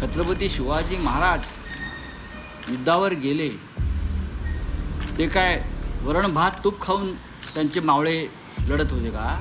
छत्रपती शिवाजी महाराज युद्धावर गेले, ते काय वरण भात तूप खाऊन त्यांचे मावळे लढत होते का?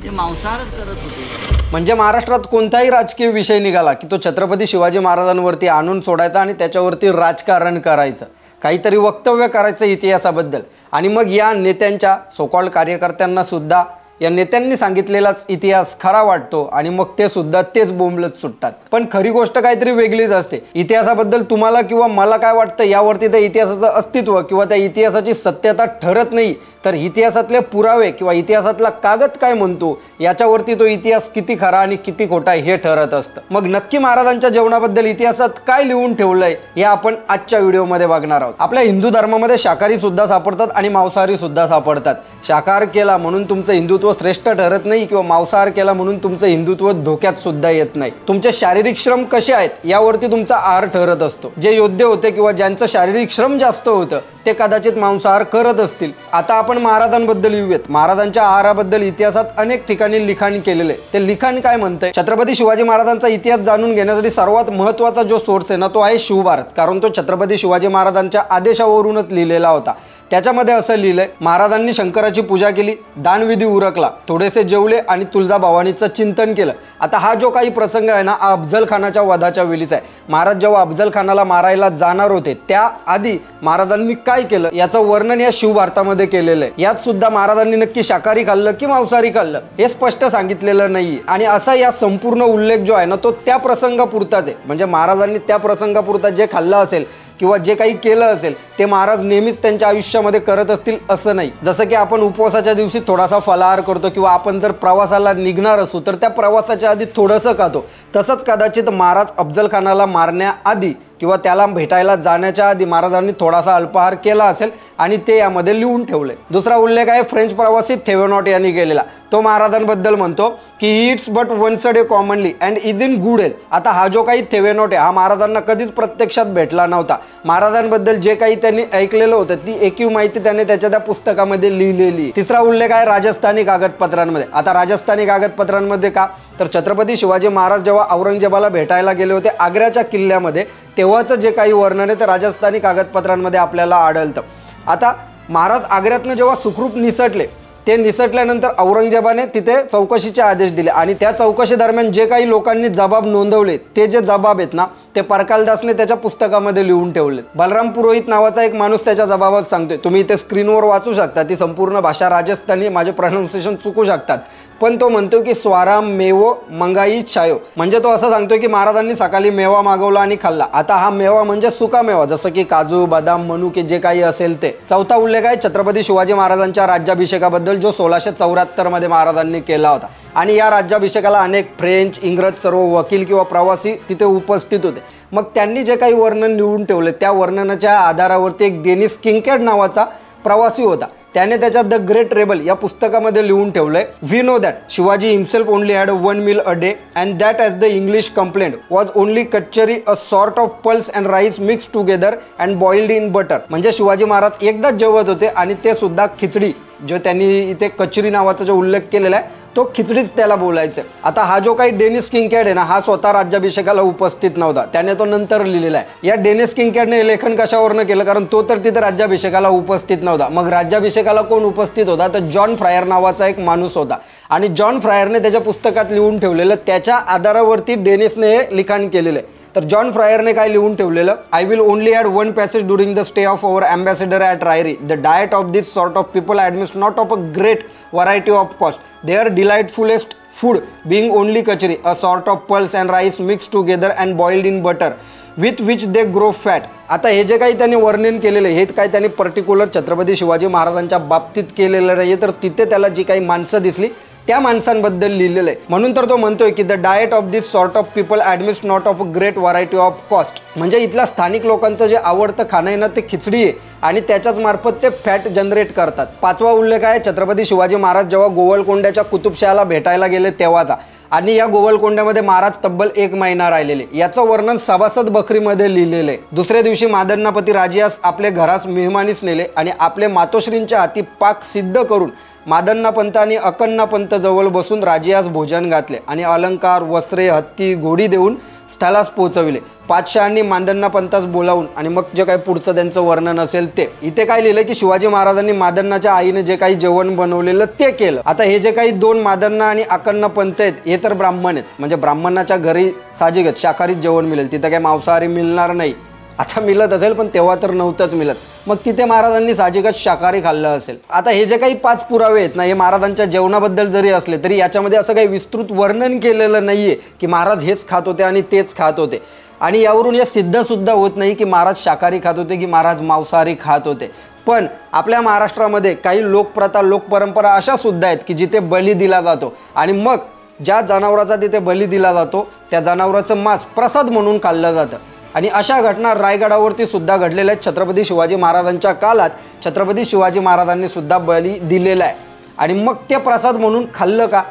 ते मांसाहारच करत होते. म्हणजे महाराष्ट्रात कोणताही राजकीय विषय निघाला की तो छत्रपती शिवाजी महाराजांवरती आणून सोडायचा आणि त्याच्यावरती राजकारण करायचं, काहीतरी वक्तव्य करायचं इतिहासाबद्दल. आणि मग या नेत्यांच्या सोकॉल्ड कार्यकर्त्यांना सुद्धा या नेत्यांनी सांगितलेलाच इतिहास खरा वाटतो आणि मग ते सुद्धा तेच बोंबलत सुटतात. पण खरी गोष्ट काहीतरी वेगळीच असते. इतिहासाबद्दल तुम्हाला किंवा मला काय वाटतं यावरती त्या इतिहासाचं अस्तित्व किंवा त्या इतिहासाची सत्यता ठरत नाही, तर इतिहासातले पुरावे किंवा इतिहासातला कागद काय म्हणतो याच्यावरती तो इतिहास किती खरा आणि किती खोटा हे ठरत असतं. मग नक्की महाराजांच्या जेवणाबद्दल इतिहासात काय लिहून ठेवलंय हे आपण आजच्या व्हिडिओमध्ये बघणार आहोत. आपल्या हिंदू धर्मामध्ये शाकाहारी सुद्धा सापडतात आणि मांसाहारी सुद्धा सापडतात. शाकाहार केला म्हणून तुमचं हिंदुत्व श्रेष्ठ ठरत नाही किंवा मांसाहार केला म्हणून तुमचं हिंदुत्व धोक्यात सुद्धा येत नाही. तुमचे शारीरिक श्रम कसे आहेत यावरती तुमचा आहार ठरत असतो. जे योद्धे होते किंवा ज्यांचं शारीरिक श्रम जास्त होतं ते कदाचित मांसाहार करत असतील. आता आपण महाराजांबद्दल येऊयात. महाराजांच्या आहाराबद्दल इतिहासात अनेक ठिकाणी लिखाण केलेले. ते लिखाण काय म्हणतंय? छत्रपती शिवाजी महाराजांचा इतिहास जाणून घेण्यासाठी सर्वात महत्त्वाचा जो सोर्स आहे ना तो आहे शिवभारत. कारण तो छत्रपती शिवाजी महाराजांच्या आदेशावरूनच लिहिलेला होता. त्याच्यामध्ये असं लिहिलंय, महाराजांनी शंकराची पूजा केली, दानविधी उरकला, थोडेसे जेवले आणि तुळजाभवानीचं चिंतन केलं. आता हा जो काही प्रसंग आहे ना अफजल खानाच्या वधाच्या वेळीचा आहे. महाराज जेव्हा अफजल खानाला मारायला जाणार होते त्याआधी महाराजांनी काय केलं याचं वर्णन या शिवभारतामध्ये केलेलं आहे. यात सुद्धा महाराजांनी नक्की शाकाहारी खाल्लं की मांसाहारी खाल्लं हे स्पष्ट सांगितलेलं नाही. आणि असा या संपूर्ण उल्लेख जो आहे ना तो त्या प्रसंगापुरताच आहे. म्हणजे महाराजांनी त्या प्रसंगापुरता जे खाल्लं असेल किंवा जे काही केलं असेल ते महाराज नेहमीच त्यांच्या आयुष्यामध्ये करत असतील असं नाही. जसं की आपण उपवासाच्या दिवशी थोडासा फलाहार करतो किंवा आपण जर प्रवासाला निघणार असू तर त्या प्रवासाच्या आधी थोडंसं खातो, तसंच कदाचित महाराज अफजल खानाला मारण्याआधी किंवा त्याला भेटायला जाण्याच्या आधी महाराजांनी थोडासा अल्पाहार केला असेल आणि ते यामध्ये लिहून ठेवले. दुसरा उल्लेख आहे फ्रेंच प्रवासी थेवेनॉट यांनी केलेला. तो महाराजांबद्दल म्हणतो की he eats but once a day commonly and is in good health. आता हा जो काही थेवेनॉट आहे हा महाराजांना कधीच प्रत्यक्षात भेटला नव्हता. महाराजांबद्दल जे काही त्यांनी ऐकलेलं होतं ती एकूण माहिती त्याने त्याच्या त्या पुस्तकामध्ये लिहिलेली. तिसरा उल्लेख आहे राजस्थानी कागदपत्रांमध्ये. आता राजस्थानी कागदपत्रांमध्ये का तर छत्रपती शिवाजी महाराज जेव्हा औरंगजेबाला भेटायला गेले होते आग्र्याच्या किल्ल्यामध्ये तेव्हाचं जे काही वर्णन आहे ते राजस्थानी कागदपत्रांमध्ये आपल्याला आढळतं. आता महाराज आग्र्यातनं जेव्हा सुखरूप निसटले ते निसटल्यानंतर औरंगजेबाने तिथे चौकशीचे आदेश दिले आणि त्या चौकशी दरम्यान जे काही लोकांनी जबाब नोंदवले ते जे जबाब आहेत ना ते परकालदासने त्याच्या पुस्तकामध्ये लिहून ठेवले. बलराम पुरोहित नावाचा एक माणूस त्याच्या जबाबात सांगतोय. तुम्ही इथे स्क्रीनवर वाचू शकता. ती संपूर्ण भाषा राजस्थानी, माझे प्रोनाउन्सिएशन चुकू शकतात पण तो म्हणतो की स्वाराम मेवो मंगाई छायो. म्हणजे तो असं सांगतोय की महाराजांनी सकाळी मेवा मागवला आणि खाल्ला. आता हा मेवा म्हणजे सुका मेवा जसं की काजू बदाम मनुके जे काही असेल ते. चौथा उल्लेख आहे छत्रपती शिवाजी महाराजांच्या राज्याभिषेकाबद्दल जो 1674 मध्ये महाराजांनी केला होता. आणि या राज्याभिषेकाला अनेक फ्रेंच इंग्रज सर्व वकील किंवा प्रवासी तिथे उपस्थित होते. मग त्यांनी जे काही वर्णन लिहून ठेवले त्या वर्णनाच्या आधारावरती एक डेनिस किंकॅड नावाचा प्रवासी होता. त्याने त्याच्या द ग्रेट रेबल या पुस्तकामध्ये लिहून ठेवलंय, we know that Shivaji himself only had 1 meal a day and that as the English complaint was only khichdi a sort of pulse and rice mix together and boiled in butter. म्हणजे शिवाजी महाराज एकदाच जेवत होते आणि ते सुद्धा खिचडी. जो त्यांनी इथे कचरी नावाचा जो उल्लेख केलेला आहे तो खिचडीच त्याला बोलायचं. आता हा जो काही डेनिस किंकॅड आहे ना हा स्वतः राज्याभिषेकाला उपस्थित नव्हता. त्याने तो नंतर लिहिलेला आहे. या डेनिस किंकॅडने लेखन कशावरनं केलं कारण तो तर तिथे राज्याभिषेकाला उपस्थित नव्हता. मग राज्याभिषेकाला कोण उपस्थित होता तर जॉन फ्रायर नावाचा एक माणूस होता आणि जॉन फ्रायरने त्याच्या पुस्तकात लिहून ठेवलेलं त्याच्या आधारावरती डेनिसने हे लिखाण केलेलं आहे. तर जॉन फ्रायरने काय लिहून ठेवलेलं, I will only had 1 passage during the stay of our ambassador at Rairi. The diet of this sort of people admits not of a great variety of cost. They are delightfulest food being only khichdi a sort of pulse and rice mix together and boiled in butter with which they grow fat. आता हे जे काही त्यांनी वर्णन केलेलं हे काही त्यांनी पर्टिक्युलर छत्रपती शिवाजी महाराजांच्या बाबतीत केलेलं नाही, तर तिथे त्याला जी काही माणसं दिसली त्या माणसांबद्दल लिहिलेलं आहे. म्हणून तर तो म्हणतोय की the diet of this sort of people admits not of a great variety of cost. म्हणजे इथल्या स्थानिक लोकांचं जे आवडतं खाणं आहे ना ते खिचडी आहे आणि त्याच्याच मार्फत ते फॅट जनरेट करतात. पाचवा उल्लेख आहे छत्रपती शिवाजी महाराज जेव्हा गोवलकोंड्याच्या कुतुबशाहाला भेटायला गेले तेव्हाचा आणि या गोवलकोंड्यामध्ये महाराज तब्बल 1 महिना राहिलेले. याचं वर्णन सभासद बखरीमध्ये लिहिलेलं आहे. दुसऱ्या दिवशी मादन्नापती राजियास आपले घरास मेहमानीस नेले आणि आपले मातोश्रींच्या हाती पाक सिद्ध करून मादन्ना पंत आणि अकन्ना पंत जवळ बसून राजियास भोजन घातले आणि अलंकार वस्त्रे हत्ती घोडी देऊन स्थळास पोहोचविले. पातशहांनी मादण्णा पंथास बोलावून आणि मग जे काही पुढचं त्यांचं वर्णन असेल ते इथे काय लिहिलं की शिवाजी महाराजांनी मादण्णाच्या आईने जे काही जेवण बनवलेलं ते केलं. आता हे जे काही 2 मादण्णा आणि अकण्णा पंथ आहेत हे तर ब्राह्मण आहेत, म्हणजे ब्राह्मणाच्या घरी साहजिकच शाकाहारी जेवण मिळेल, तिथं काही मांसाहारी मिळणार नाही. आता मिळत असेल पण तेव्हा तर नव्हतंच मिळत, मग तिथे महाराजांनी साहजिकच शाकाहारी खाल्लं असेल. आता हे जे काही 5 पुरावे आहेत ना, हे महाराजांच्या जेवणाबद्दल जरी असले तरी याच्यामध्ये असं काही विस्तृत वर्णन केलेलं नाहीये की महाराज हेच खात होते आणि तेच खात होते. आणि यावरून हे सिद्ध सुद्धा होत नाही की महाराज शाकाहारी खात होते की महाराज मांसाहारी खात होते. पण आपल्या महाराष्ट्रामध्ये काही लोकप्रथा लोकपरंपरा अशा सुद्धा आहेत की जिथे बली दिला जातो आणि मग ज्या जनावराचा तिथे बली दिला जातो त्या जनावराचं मांस प्रसाद म्हणून खाल्लं जातं. आणि अशा घटना रायगडावरती सुद्धा घडलेल्या आहेत. छत्रपती शिवाजी महाराजांच्या काळात छत्रपती शिवाजी महाराजांनी सुद्धा बली दिलेला आहे आणि मग ते प्रसाद म्हणून खाल्लं का,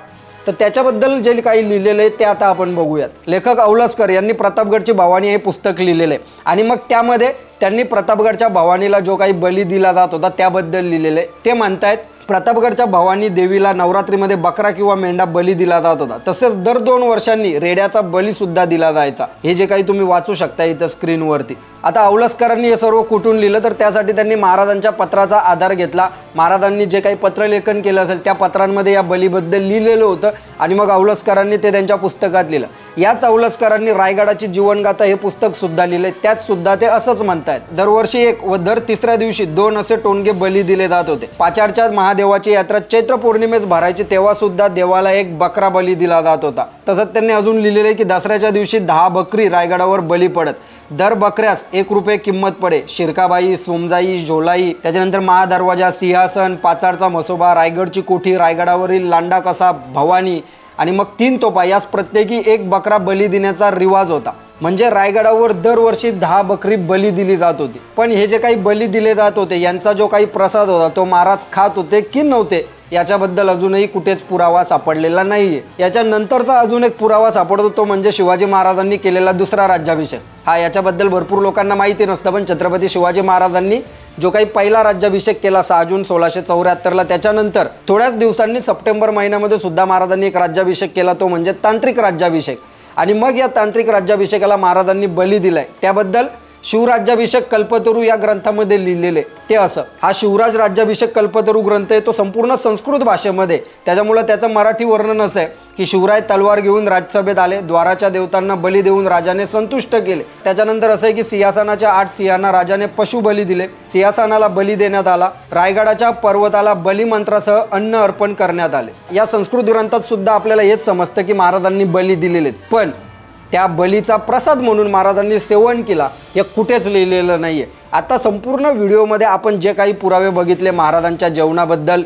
तर त्याच्याबद्दल जे काही लिहिलेलं आहे ते आता आपण बघूयात. लेखक औलसकर यांनी प्रतापगडची भवानी हे पुस्तक लिहिलेलं आहे आणि मग त्यामध्ये त्यांनी प्रतापगडच्या भवानीला जो काही बली दिला जात होता त्याबद्दल लिहिलेलं आहे. ते म्हणतायत प्रतापगडच्या भवानी देवीला नवरात्रीमध्ये बकरा किंवा मेंढा बली दिला जात होता. तसेच दर 2 वर्षांनी रेड्याचा बली सुद्धा दिला जायचा. हे जे काही तुम्ही वाचू शकता इथं स्क्रीनवरती. आता औलसकरांनी हे सर्व कुठून लिहिलं तर त्यासाठी त्यांनी महाराजांच्या पत्राचा आधार घेतला. महाराजांनी जे काही पत्रलेखन केलं असेल त्या पत्रांमध्ये या बलीबद्दल लिहिलेलं होतं आणि मग औलसकरांनी ते त्यांच्या पुस्तकात लिहिलं. याच औलसकरांनी रायगडाची जीवनगाथा हे पुस्तक सुद्धा लिहिलंय. त्यात सुद्धा ते असंच म्हणतायत, दरवर्षी 1 व दर 3ऱ्या दिवशी 2 असे टोणगे बली दिले जात होते. पाचाडच्या महादेवाची यात्रा चैत्र पौर्णिमेस भरायची तेव्हा सुद्धा देवाला 1 बकरा बली दिला जात होता. तसंच त्यांनी अजून लिहिलेलं आहे की दसऱ्याच्या दिवशी 10 बकरी रायगडावर बली पडत. दर बकऱ्यास 1 रुपये किंमत पडे. शिरकाबाई, सोमजाई, झोलाई, त्याच्यानंतर महादरवाजा, सिंहासन, पाचाडचा मसोबा, रायगडची कोठी, रायगडावरील लांडा कसा, भवानी आणि मग 3 तोफा यास प्रत्येकी 1 बकरा बली देण्याचा रिवाज होता. म्हणजे रायगडावर दरवर्षी 10 बकरी बली दिली जात होती. पण हे जे काही बली दिले जात होते यांचा जो काही प्रसाद होता तो महाराज खात होते की नव्हते याच्याबद्दल अजूनही कुठेच पुरावा सापडलेला नाहीये. याच्यानंतरचा अजून एक पुरावा सापडतो तो म्हणजे शिवाजी महाराजांनी केलेला दुसरा राज्याभिषेक. हा याच्याबद्दल भरपूर लोकांना माहिती नसतं, पण छत्रपती शिवाजी महाराजांनी जो काही पहिला राज्याभिषेक केला 6 जून 1674ला, त्याच्यानंतर थोड्याच दिवसांनी सप्टेंबर महिन्यामध्ये सुद्धा महाराजांनी एक राज्याभिषेक केला, तो म्हणजे तांत्रिक राज्याभिषेक. आणि मग या तांत्रिक राज्याभिषेकाला महाराजांनी बली दिलाय. त्याबद्दल शिवराज्याभिषेक कल्पतरू या ग्रंथामध्ये लिहिलेले ते असं. हा शिवराज राज्याभिषेक कल्पतरू ग्रंथ आहे तो संपूर्ण संस्कृत भाषेमध्ये, त्याच्यामुळे त्याचं मराठी वर्णन असं आहे की शिवराय तलवार घेऊन राजसभेत आले, द्वाराच्या देवतांना बली देऊन राजाने संतुष्ट केले. त्याच्यानंतर असं आहे की सिंहासनाच्या 8 सिंहांना राजाने पशु बली दिले, सिंहासनाला बली देण्यात आला, रायगडाच्या पर्वताला बलिमंत्रासह अन्न अर्पण करण्यात आले. या संस्कृत ग्रंथात सुद्धा आपल्याला हेच समजतं की महाराजांनी बली दिलेले, पण त्या बलीचा प्रसाद म्हणून महाराजांनी सेवन केला हे कुठेच लिहिलेलं नाहीये. आता संपूर्ण व्हिडिओमध्ये आपण जे काही पुरावे बघितले महाराजांच्या जेवणाबद्दल,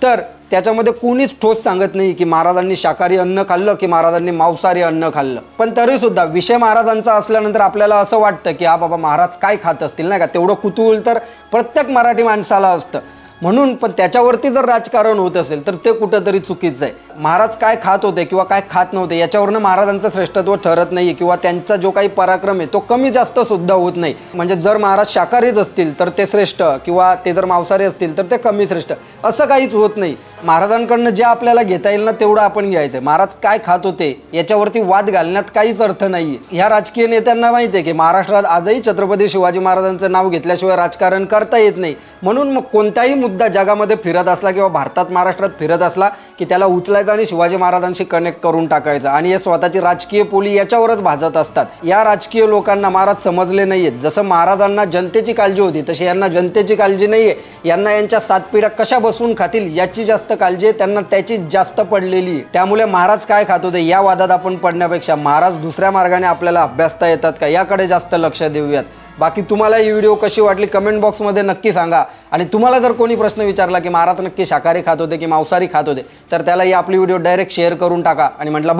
तर त्याच्यामध्ये कोणीच ठोस सांगत नाही की महाराजांनी शाकाहारी अन्न खाल्लं की महाराजांनी मांसाहारी अन्न खाल्लं. पण तरीसुद्धा विषय महाराजांचा असल्यानंतर आपल्याला असं वाटतं की हा बाबा महाराज काय खात असतील नाही का, तेवढं कुतूहल तर प्रत्येक मराठी माणसाला असतं. म्हणून पण त्याच्यावरती जर राजकारण होत असेल तर ते कुठंतरी चुकीचं आहे. महाराज काय खात होते किंवा काय खात नव्हते याच्यावरनं महाराजांचं श्रेष्ठत्व ठरत नाही किंवा त्यांचा जो काही पराक्रम आहे तो कमी जास्त सुद्धा होत नाही. म्हणजे जर महाराज शाकाहारीच असतील तर ते श्रेष्ठ किंवा ते जर मांसाहारी असतील तर ते कमी श्रेष्ठ, असं काहीच होत नाही. महाराजांकडनं जे आपल्याला घेता येईल ना तेवढं आपण घ्यायचं. महाराज काय खात होते याच्यावरती वाद घालण्यात काहीच अर्थ नाही. ह्या राजकीय नेत्यांना माहिती आहे की महाराष्ट्रात आजही छत्रपती शिवाजी महाराजांचं नाव घेतल्याशिवाय राजकारण करता येत नाही. म्हणून मग कोणताही मुद्दा जगामध्ये फिरत असला किंवा भारतात महाराष्ट्रात फिरत असला की त्याला उचलायचा आणि शिवाजी महाराजांशी कनेक्ट करून टाकायचा आणि हे स्वतःची राजकीय पोली याच्यावरच भाजत असतात. या राजकीय लोकांना महाराज समजले नाहीयेत. जसं महाराजांना जनतेची काळजी होती तशी यांना जनतेची काळजी नाहीये. यांना यांच्या 7 पिढ्या कशा बसून खातील याची जास्त काळजी आहे, त्यांना त्याची जास्त पडलेली आहे. त्यामुळे महाराज काय खात होते या वादात आपण पडण्यापेक्षा महाराज दुसऱ्या मार्गाने आपल्याला अभ्यासता येतात का याकडे जास्त लक्ष देऊयात. बाकी तुम्हाला ही व्हिडिओ कशी वाटली कमेंट बॉक्समध्ये नक्की सांगा. आणि तुम्हाला जर कोणी प्रश्न विचारला की महाराज नक्की शाकाहारी खात होते की मांसाहारी खात होते तर त्याला ही आपली व्हिडिओ डायरेक्ट शेअर करून टाका आणि म्हटलं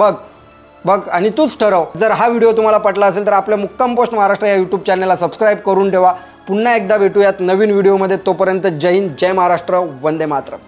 बघ आणि तूच ठरव. जर हा व्हिडिओ तुम्हाला पटला असेल तर आपल्या मुक्काम पोस्ट महाराष्ट्र या यूट्यूब चॅनलला सबस्क्राईब करून ठेवा. पुन्हा एकदा भेटूयात नवीन व्हिडिओमध्ये. तोपर्यंत जय हिंद, जय महाराष्ट्र, वंदे मातरम.